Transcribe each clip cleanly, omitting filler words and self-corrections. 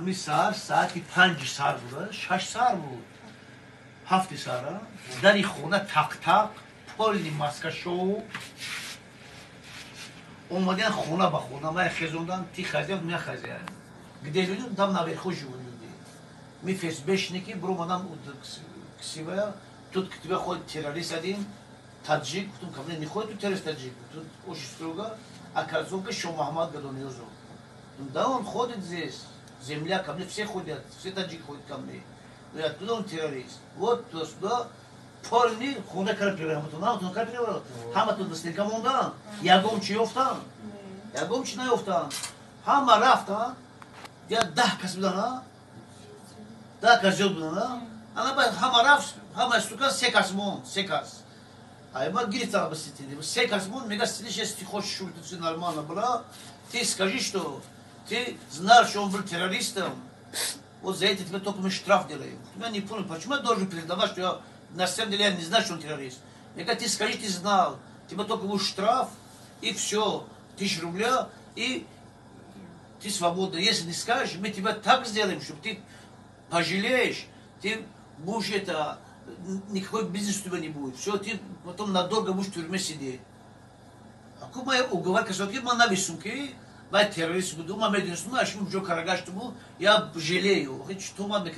Kumi saati 5 sar بود 6 sar بود 7 sar داری خونه تق تق پلی ماسکا شو اومدن خونه با خونه ما خزوندن تی خزیان می خزیان где люди там наверху живут люди мы фейсбэшники бро мадам ксивая тут к тебе ходит террорист один таджик потом ко мне не ходит тут террорист таджик тут очень строго а казонка шо Мухаммад Гадонёзов да он ходит здесь земля ко мне все ходят все таджик ходят ко мне и оттуда он террорист вот туда полный хунда карпирам то на то карпирам хама тут стекам онда ягом чи ёфтан ягом чи наёфтан хама рафтан я кас будана кас ёд будана ана ба хама рафт хама стука секасмон секас айма гиритала басити секасмон мега слышишь если хочешь что-то все нормально было ты скажи что ты знаешь что он был террористом вот за это тебе только мы штраф делаем я не понял почему я должен передавать что я на самом деле я не знаю, что он террорист. Я говорю, ты скажи, ты знал. Тебе только будет штраф, и все. 1000 рублей, и ты свободна. Если не скажешь, мы тебя так сделаем, чтобы ты пожалеешь. Ты будешь это... Никакой бизнес у тебя не будет. Все, ты потом надолго будешь в тюрьме сидеть. А как моя уговорка, что ты на висунке, я террорист буду, я медицину, а что я карагаш, я жалею. Что я мне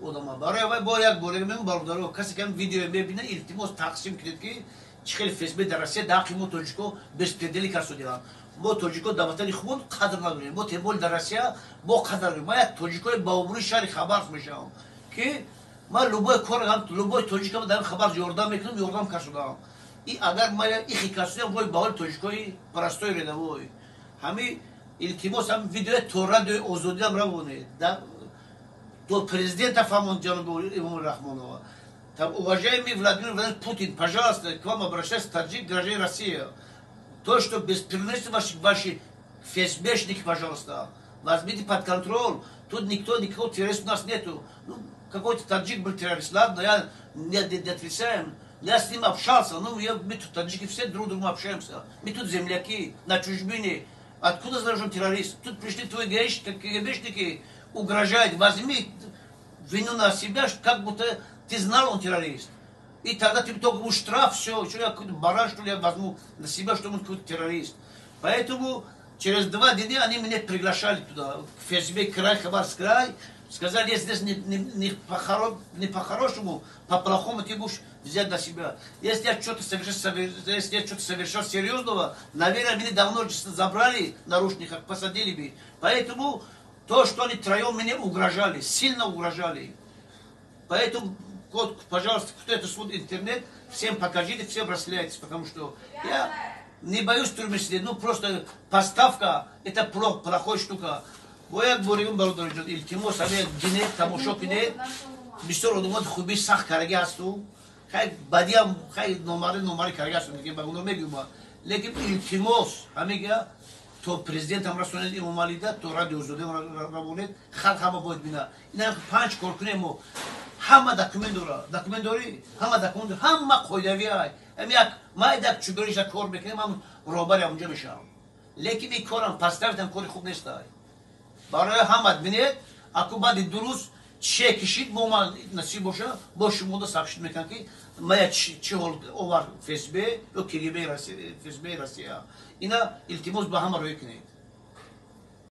odama baraya boyak boremen bardaro kasi kan video bebine iltimos taksim kredki chkhel facebook darasiya daqimo tojiko bespedeli kasodilan mo tojiko davatali khmon qadr nadore mo temol darasiya bo qadr ma tojiko baumuri shari khabar misham ki ma luboy korgan luboy tojiko da khabar yordam mekinum yordam kasodam и agar ma ikh kasodam boy baul tojiko prostoy redavoy hami iltimos ham video tora de ozodiyam ravone da до президента Фамонтянова Имама Рахмонова. Там, уважаемый Владимир Владимирович Путин, пожалуйста, к вам обращаюсь, таджик, гражданин России. То, что беспримерно ваши фейсбэшники, пожалуйста, возьмите под контроль. Тут никакого террориста у нас нету. Ну, какой-то таджик был террорист, ладно, я не отрицаем. Я с ним общался, ну, мы тут таджики все друг другу общаемся. Мы тут земляки, на чужбине. Откуда знаешь, он террорист? Тут пришли твои ГБшники, угрожает, возьми вину на себя, как будто ты знал, он террорист. И тогда ты только будешь штраф, все, что я какой-то баран, что ли, я возьму на себя, что он какой-то террорист. Поэтому через 2 дня они меня приглашали туда, в Facebook край, Хабаровск край, сказали, если здесь не по-хорошему, по-плохому ты будешь взять на себя. Если я что-то совершал серьезного, наверное, меня давно забрали в наручниках, посадили бы. Поэтому то, что они троем мне угрожали, сильно угрожали. Поэтому, вот, пожалуйста, кто это смотрит интернет, всем покажите, всем расслабляйтесь, потому что я не боюсь тюрьмы сидеть, ну просто поставка, это плохая штука. Бояк борим бардорджон, илтимос, аве гине, тамошок не, бистор одумот хуби сах карагасту, хай бадиам, хай номари карагасту, не багуно мегума, лекин илтимос, амига, то президентам расонет имамалида, то радиозодем рамонет, хама будет бина. Ина 5 коркунемо, хама документори, хама койдавиай. Амяк майдак чубериша кор бекнем, ам робари амунҷа мешавам. Лекин ин корам паставитам кори хуб нестай. Барои ҳамат бинед, аку баъди 2 рӯз че кишид бо ман насиб боша, бо шумода сабшид мекунам ки мая чи ҳол овар ФСБ ё КГБ Россия. Ина илтимос ба ҳама роя кунед.